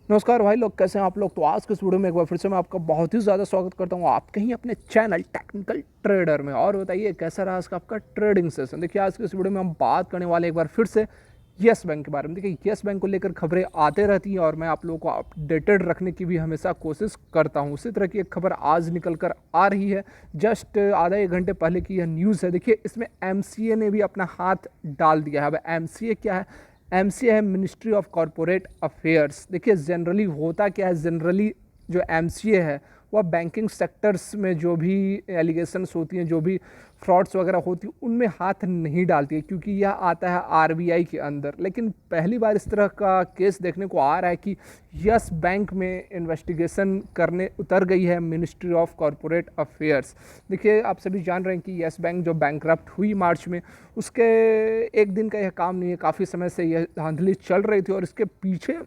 नमस्कार भाई लोग, कैसे हैं आप लोग। तो आज के इस वीडियो में एक बार फिर से मैं आपका बहुत ही ज़्यादा स्वागत करता हूँ आपके ही अपने चैनल टेक्निकल ट्रेडर में। और बताइए कैसा रहा आज का आपका ट्रेडिंग सेशन। देखिए आज के इस वीडियो में हम बात करने वाले एक बार फिर से येस बैंक के बारे में। देखिए येस बैंक को लेकर खबरें आते रहती हैं और मैं आप लोगों को अपडेटेड रखने की भी हमेशा कोशिश करता हूँ। उसी तरह की एक खबर आज निकल कर आ रही है, जस्ट आधा एक घंटे पहले की यह न्यूज़ है। देखिए इसमें एमसीए ने भी अपना हाथ डाल दिया है। अब एमसीए क्या है? एमसीए है मिनिस्ट्री ऑफ कॉरपोरेट अफेयर्स। देखिए जनरली होता क्या है, जनरली जो एमसीए है वह बैंकिंग सेक्टर्स में जो भी एलिगेशंस होती हैं, जो भी फ्रॉड्स वगैरह होती हैं, उनमें हाथ नहीं डालती है, क्योंकि यह आता है आरबीआई के अंदर। लेकिन पहली बार इस तरह का केस देखने को आ रहा है कि यस बैंक में इन्वेस्टिगेशन करने उतर गई है मिनिस्ट्री ऑफ कॉरपोरेट अफेयर्स। देखिए आप सभी जान रहे हैं कि यस बैंक जो बैंकरप्ट हुई मार्च में, उसके एक दिन का यह काम नहीं है, काफ़ी समय से यह धांधली चल रही थी और इसके पीछे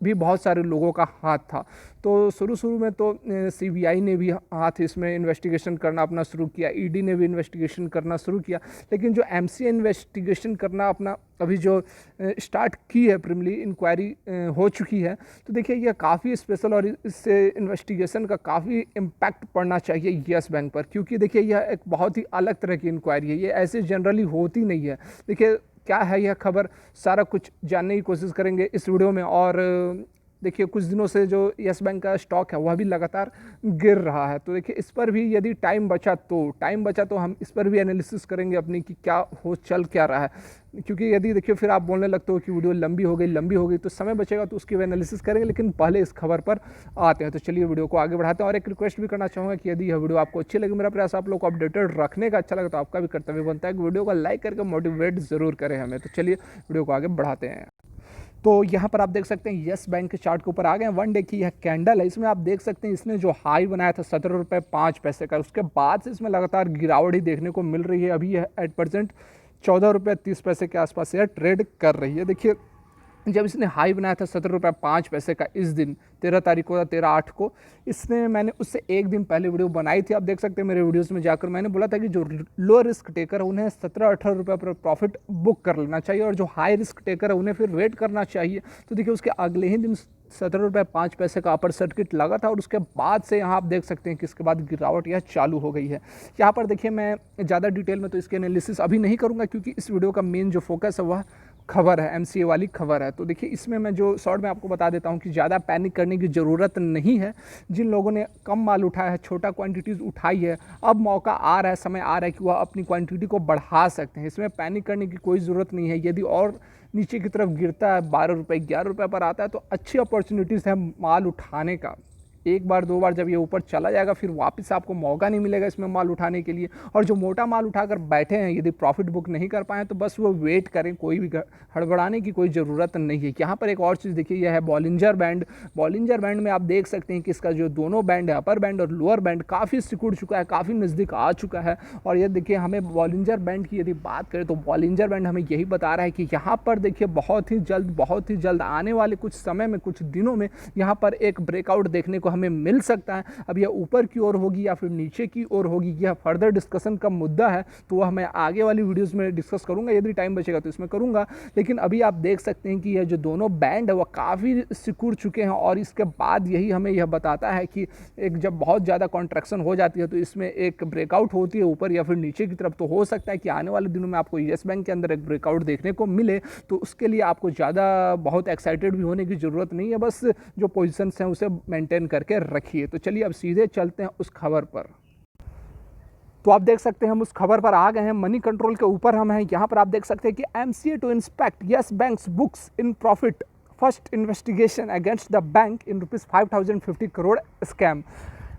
भी बहुत सारे लोगों का हाथ था। तो शुरू में तो सीबीआई ने भी हाथ इसमें इन्वेस्टिगेशन करना अपना शुरू किया, ईडी ने भी इन्वेस्टिगेशन करना शुरू किया। लेकिन जो एमसीए इन्वेस्टिगेशन करना अपना अभी जो स्टार्ट की है, प्रीलिमिनरी इंक्वायरी हो चुकी है, तो देखिए यह काफ़ी स्पेशल और इससे इन्वेस्टिगेशन का काफ़ी इम्पैक्ट पड़ना चाहिए यस बैंक पर, क्योंकि देखिए यह एक बहुत ही अलग तरह की इंक्वायरी है। ये ऐसे जनरली होती नहीं है। देखिए क्या है यह खबर, सारा कुछ जानने की कोशिश करेंगे इस वीडियो में। और देखिए कुछ दिनों से जो यस बैंक का स्टॉक है वह भी लगातार गिर रहा है, तो देखिए इस पर भी यदि टाइम बचा तो हम इस पर भी एनालिसिस करेंगे अपनी कि क्या हो चल क्या रहा है। क्योंकि यदि देखिए फिर आप बोलने लगते हो कि वीडियो लंबी हो गई तो समय बचेगा, तो उसकी भी एनालिसिस करेंगे। लेकिन पहले इस खबर पर आते हैं, तो चलिए वीडियो को आगे बढ़ाते हैं। और एक रिक्वेस्ट भी करना चाहूँगा कि यदि यह वीडियो आपको अच्छी लगे, मेरा प्रयास आप लोग को अपडेटेड रखने का अच्छा लगे, तो आपका भी कर्तव्य बनता है कि वीडियो को लाइक करके मोटिवेट जरूर करें हमें। तो चलिए वीडियो को आगे बढ़ाते हैं। तो यहाँ पर आप देख सकते हैं येस बैंक के चार्ट के ऊपर आ गए हैं। वन डे की यह कैंडल है, इसमें आप देख सकते हैं इसने जो हाई बनाया था 17 रुपये 5 पैसे का, उसके बाद से इसमें लगातार गिरावट ही देखने को मिल रही है। अभी यह एट परसेंट 14 रुपये 30 पैसे के आसपास यह ट्रेड कर रही है। देखिए जब इसने हाई बनाया था 17 रुपये 5 पैसे का, इस दिन 13 तारीख को, 13/8 को, इसने मैंने उससे एक दिन पहले वीडियो बनाई थी। आप देख सकते हैं मेरे वीडियोस में जाकर मैंने बोला था कि जो लो रिस्क टेकर है उन्हें 17-18 रुपये पर प्रॉफिट बुक कर लेना चाहिए, और जो हाई रिस्क टेकर है उन्हें फिर वेट करना चाहिए। तो देखिए उसके अगले ही दिन 17 रुपये 5 पैसे का अपर सर्किट लगा था, और उसके बाद से यहाँ आप देख सकते हैं कि इसके बाद गिरावट यह चालू हो गई है। यहाँ पर देखिए मैं ज़्यादा डिटेल में तो इसके एनालिसिस अभी नहीं करूँगा, क्योंकि इस वीडियो का मेन जो फोकस है वह खबर है, एमसीए वाली खबर है। तो देखिए इसमें मैं जो शॉर्ट में आपको बता देता हूँ कि ज़्यादा पैनिक करने की ज़रूरत नहीं है। जिन लोगों ने कम माल उठाया है, छोटा क्वांटिटीज़ उठाई है, अब मौका आ रहा है, समय आ रहा है कि वह अपनी क्वांटिटी को बढ़ा सकते हैं। इसमें पैनिक करने की कोई ज़रूरत नहीं है। यदि और नीचे की तरफ गिरता है, 12 रुपये 11 रुपये पर आता है, तो अच्छी अपॉर्चुनिटीज़ है माल उठाने का। एक बार दो बार जब ये ऊपर चला जाएगा, फिर वापस आपको मौका नहीं मिलेगा इसमें माल उठाने के लिए। और जो मोटा माल उठाकर बैठे हैं, यदि प्रॉफिट बुक नहीं कर पाए तो बस वो वेट करें, कोई भी हड़बड़ाने की कोई ज़रूरत नहीं है। यहाँ पर एक और चीज़ देखिए, यह है बॉलिंजर बैंड। बॉलिंजर बैंड में आप देख सकते हैं कि इसका जो दोनों बैंड है, अपर बैंड और लोअर बैंड, काफ़ी सिकुड़ चुका है, काफ़ी नज़दीक आ चुका है। और ये देखिए हमें बॉलिंजर बैंड की यदि बात करें तो बॉलिंजर बैंड हमें यही बता रहा है कि यहाँ पर देखिए बहुत ही जल्द आने वाले कुछ समय में, कुछ दिनों में यहाँ पर एक ब्रेकआउट देखने को हमें मिल सकता है। अब यह ऊपर की ओर होगी या फिर नीचे की ओर होगी, यह फर्दर डिस्कशन का मुद्दा है, तो वह मैं आगे वाली वीडियोस में डिस्कस करूंगा, यदि टाइम बचेगा तो इसमें करूंगा। लेकिन अभी आप देख सकते हैं कि यह जो दोनों बैंड है वह काफ़ी सिकुड़ चुके हैं, और इसके बाद यही हमें यह बताता है कि एक जब बहुत ज़्यादा कॉन्ट्रैक्शन हो जाती है तो इसमें एक ब्रेकआउट होती है ऊपर या फिर नीचे की तरफ। तो हो सकता है कि आने वाले दिनों में आपको येस बैंक के अंदर एक ब्रेकआउट देखने को मिले, तो उसके लिए आपको ज़्यादा बहुत एक्साइटेड भी होने की ज़रूरत नहीं है, बस जो पोजिशंस हैं उसे मेंटेन करके रखिए। तो चलिए अब सीधे चलते हैं उस खबर पर। तो आप देख सकते हैं हम उस खबर पर आ गए हैं, मनी कंट्रोल के ऊपर हम हैं। यहाँ पर आप देख सकते हैं कि MCA to inspect Yes Bank's books in profit, first investigation against the bank in ₹5050 crore scam.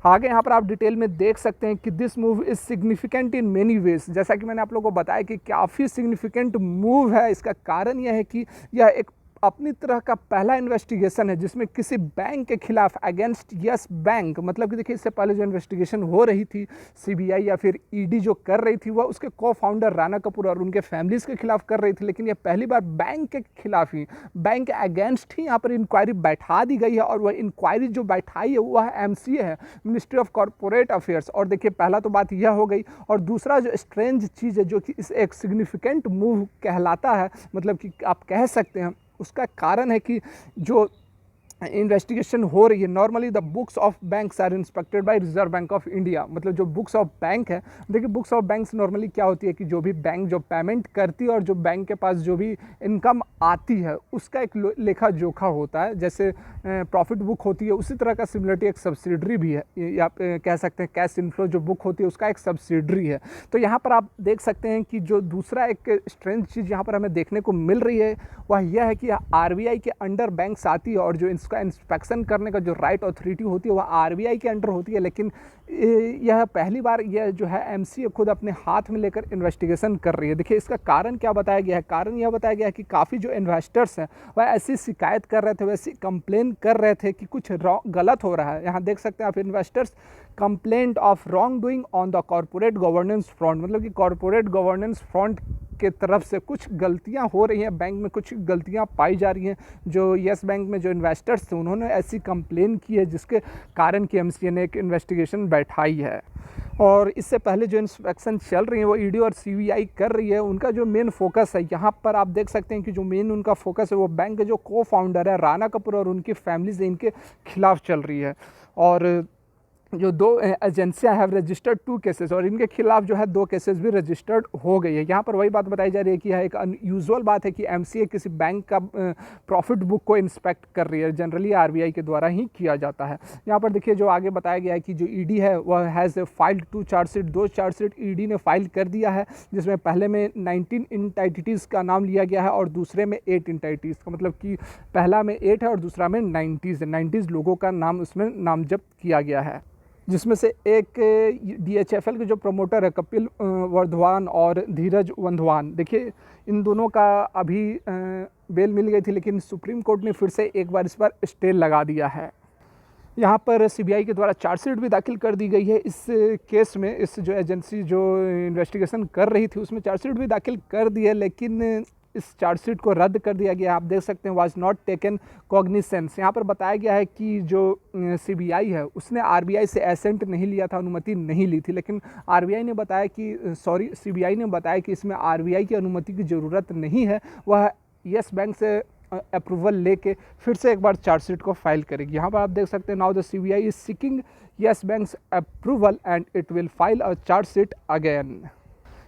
आगे यहाँ पर आप डिटेल में देख सकते हैं कि this move is significant in many ways. जैसा कि मैंने आप लोगों को बताया कि काफ़ी सिग्निफिकेंट मूव है। इसका कारण यह है कि यह एक अपनी तरह का पहला इन्वेस्टिगेशन है जिसमें किसी बैंक के खिलाफ अगेंस्ट यस बैंक, मतलब कि देखिए इससे पहले जो इन्वेस्टिगेशन हो रही थी सीबीआई या फिर ईडी जो कर रही थी, वह उसके को फाउंडर राणा कपूर और उनके फैमिलीज के खिलाफ कर रही थी। लेकिन यह पहली बार बैंक के खिलाफ ही, बैंक के अगेंस्ट ही यहाँ पर इंक्वायरी बैठा दी गई है, और वह इंक्वायरी जो बैठाई है वह एमसीए है, मिनिस्ट्री ऑफ कॉरपोरेट अफेयर्स। और देखिए पहला तो बात यह हो गई, और दूसरा जो स्ट्रेंज चीज़ है जो कि इस एक सिग्निफिकेंट मूव कहलाता है, मतलब कि आप कह सकते हैं, उसका कारण है कि जो इन्वेस्टिगेशन हो रही है। Normally the books of banks are inspected by Reserve Bank of India, मतलब जो बुक्स ऑफ बैंक है, देखिए बुक्स ऑफ बैंक्स नॉर्मली क्या होती है कि जो भी बैंक जो पेमेंट करती है और जो बैंक के पास जो भी इनकम आती है उसका एक लेखा जोखा होता है। जैसे प्रॉफिट बुक होती है उसी तरह का सिमिलरिटी एक सब्सिडरी भी है, या आप कह सकते हैं कैश इनफ्लो जो बुक होती है उसका एक सब्सिडरी है। तो यहाँ पर आप देख सकते हैं कि जो दूसरा एक स्ट्रेंथ चीज़ यहाँ पर हमें देखने को मिल रही है वह यह है कि आरबीआई के अंडर बैंक्स आती है और जो इसका इंस्पेक्शन करने का जो राइट अथॉरिटी होती है वह आरबीआई के अंडर होती है। लेकिन यह पहली बार यह जो है एमसीए खुद अपने हाथ में लेकर इन्वेस्टिगेशन कर रही है। देखिए इसका कारण क्या बताया गया है, कारण यह बताया गया है कि काफ़ी जो इन्वेस्टर्स हैं वह ऐसी शिकायत कर रहे थे, वैसी कंप्लेन कर रहे थे कि कुछ गलत हो रहा है। यहाँ देख सकते हैं आप, investors complaint of wrong doing on the corporate governance front, मतलब कि कॉर्पोरेट गवर्नेंस फ्रंट के तरफ से कुछ गलतियां हो रही हैं, बैंक में कुछ गलतियां पाई जा रही हैं। जो येस बैंक में जो इन्वेस्टर्स थे उन्होंने ऐसी कंप्लेन की है जिसके कारण कि एमसीए ने एक इन्वेस्टिगेशन बैठाई है। और इससे पहले जो इंस्पेक्शन चल रही है वो ईडी और सीबीआई कर रही है। उनका जो मेन फोकस है यहाँ पर आप देख सकते हैं कि जो मेन उनका फोकस है वो बैंक के जो को फाउंडर है राणा कपूर और उनकी फैमिली से इनके खिलाफ चल रही है। और जो दो एजेंसियां हैव रजिस्टर्ड 2 केसेस और इनके खिलाफ जो है 2 केसेस भी रजिस्टर्ड हो गई है। यहाँ पर वही बात बताई जा रही है कि यह एक अनयूजुअल बात है कि एमसीए किसी बैंक का प्रॉफिट बुक को इंस्पेक्ट कर रही है। जनरली आरबीआई के द्वारा ही किया जाता है। यहाँ पर देखिए जो आगे बताया गया है कि जो ईडी है वह has filed 2 chargesheet, 2 chargesheet ED ने फाइल कर दिया है, जिसमें पहले में 19 इंटाइटिटीज़ का नाम लिया गया है और दूसरे में 8 इंटाइटिटीज़ का, मतलब कि पहला में 8 है और दूसरा में 90 लोगों का नाम उसमें नामजद किया गया है। जिसमें से एक डीएचएफएल के जो प्रमोटर है कपिल वर्धवान और धीरज वंधवान, देखिए इन दोनों का अभी बेल मिल गई थी लेकिन सुप्रीम कोर्ट ने फिर से एक बार इस पर स्टे लगा दिया है। यहाँ पर सीबीआई के द्वारा चार्जशीट भी दाखिल कर दी गई है इस केस में। इस जो एजेंसी जो इन्वेस्टिगेशन कर रही थी उसमें चार्जशीट भी दाखिल कर दी है, लेकिन इस चार्जशीट को रद्द कर दिया गया। आप देख सकते हैं वाज नॉट टेकन कॉग्निसेंस। यहाँ पर बताया गया है कि जो सीबीआई है उसने आरबीआई से एसेंट नहीं लिया था, अनुमति नहीं ली थी, लेकिन आरबीआई ने बताया कि सीबीआई ने बताया कि इसमें आरबीआई की अनुमति की ज़रूरत नहीं है, वह येस बैंक से अप्रूवल लेके फिर से एक बार चार्जशीट को फाइल करेगी। यहाँ पर आप देख सकते हैं now the CBI is seeking yes banks approval and it will file a chargesheet again.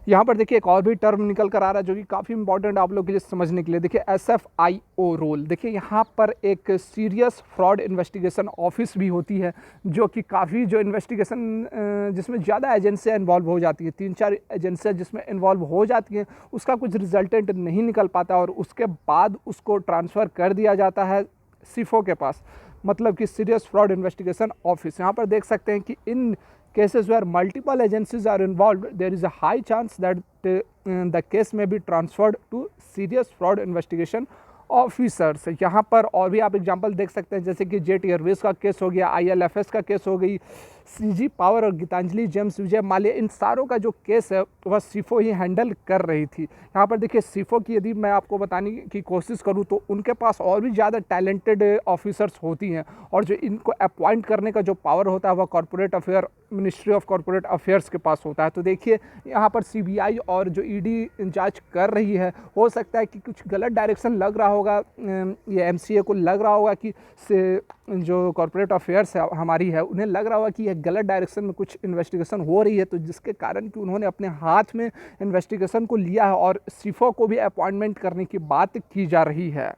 यहाँ पर देखिए एक और भी टर्म निकल कर आ रहा है जो कि काफ़ी इंपॉर्टेंट आप लोग के लिए समझने के लिए। देखिए SFIO रोल, देखिए यहाँ पर एक सीरियस फ्रॉड इन्वेस्टिगेशन ऑफिस भी होती है जो कि काफ़ी जो इन्वेस्टिगेशन जिसमें ज़्यादा एजेंसियाँ इन्वॉल्व हो जाती है, 3-4 एजेंसियाँ जिसमें इन्वॉल्व हो जाती हैं, उसका कुछ रिजल्टेंट नहीं निकल पाता और उसके बाद उसको ट्रांसफ़र कर दिया जाता है सीफो के पास, मतलब कि सीरियस फ्रॉड इन्वेस्टिगेशन ऑफिस। यहाँ पर देख सकते हैं कि इन cases where multiple agencies are involved, there is a high chance that the case may be transferred to serious fraud investigation officers. यहाँ पर और भी आप एग्जांपल देख सकते हैं जैसे कि जेट एयरवेज का केस हो गया, ILFS का केस हो गई, CG पावर और गीतांजलि जेम्स विजय माल्या, इन सारों का जो केस है वह सीफो ही हैंडल कर रही थी। यहाँ पर देखिए सीफो की यदि मैं आपको बताने की कोशिश करूँ तो उनके पास और भी ज़्यादा टैलेंटेड ऑफिसर्स होती हैं और जो इनको अपॉइंट करने का जो पावर होता है वह corporate affair, ministry of corporate affairs के पास होता है। तो देखिए यहाँ पर सीबीआई और जो ईडी जांच कर रही है, हो सकता है कि कुछ गलत डायरेक्शन लग रहा होगा, ये एमसीए को लग रहा होगा कि जो कॉर्पोरेट अफेयर्स है हमारी है उन्हें लग रहा होगा कि यह गलत डायरेक्शन में कुछ इन्वेस्टिगेशन हो रही है, तो जिसके कारण कि उन्होंने अपने हाथ में इन्वेस्टिगेशन को लिया है और सीफो को भी अपॉइंटमेंट करने की बात की जा रही है।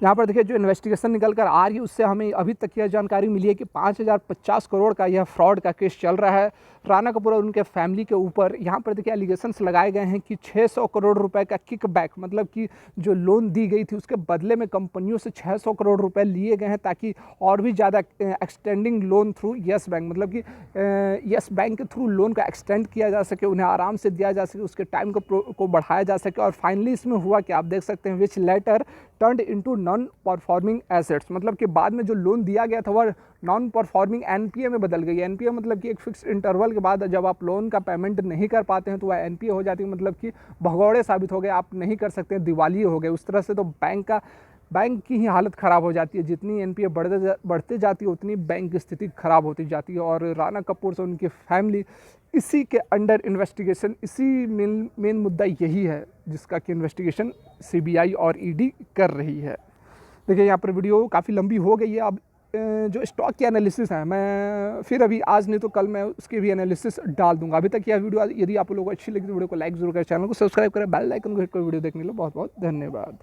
यहाँ पर देखिए जो इन्वेस्टिगेशन निकल कर आ रही है उससे हमें अभी तक यह जानकारी मिली है कि 5050 करोड़ का यह फ्रॉड का केस चल रहा है राणा कपूर और उनके फैमिली के ऊपर। यहाँ पर देखिए एलिगेशंस लगाए गए हैं कि 600 करोड़ रुपए का किकबैक, मतलब कि जो लोन दी गई थी उसके बदले में कंपनियों से 600 करोड़ रुपए लिए गए हैं ताकि और भी ज़्यादा extending loan through Yes Bank, मतलब कि येस बैंक के थ्रू लोन का एक्सटेंड किया जा सके, उन्हें आराम से दिया जा सके, उसके टाइम को बढ़ाया जा सके। और फाइनली इसमें हुआ कि आप देख सकते हैं which later turned into non performing assets, मतलब कि बाद में जो लोन दिया गया था वह नॉन परफॉर्मिंग एनपीए में बदल गई। एनपीए मतलब कि एक फिक्स इंटरवल के बाद जब आप लोन का पेमेंट नहीं कर पाते हैं तो वह एनपीए हो जाती है, मतलब कि भगौड़े साबित हो गए, आप नहीं कर सकते, दिवालिये हो गए। उस तरह से तो बैंक की ही हालत ख़राब हो जाती है। जितनी एनपीए बढ़ते जाती है उतनी बैंक की स्थिति खराब होती जाती है। और राणा कपूर से उनकी फैमिली इसी के अंडर इन्वेस्टिगेशन, इसी मेन मुद्दा यही है जिसका कि इन्वेस्टिगेशन सीबीआई और ईडी कर रही है। देखिए यहाँ पर वीडियो काफ़ी लंबी हो गई है। अब जो स्टॉक की एनालिसिस है मैं फिर अभी आज नहीं तो कल मैं उसकी भी एनालिसिस डाल दूंगा। अभी तक यह वीडियो यदि आप लोगों को अच्छी लगी तो वीडियो को लाइक जरूर करें, चैनल को सब्सक्राइब करें, बेल आइकन को हिट कर वीडियो देखने के लिए बहुत बहुत धन्यवाद।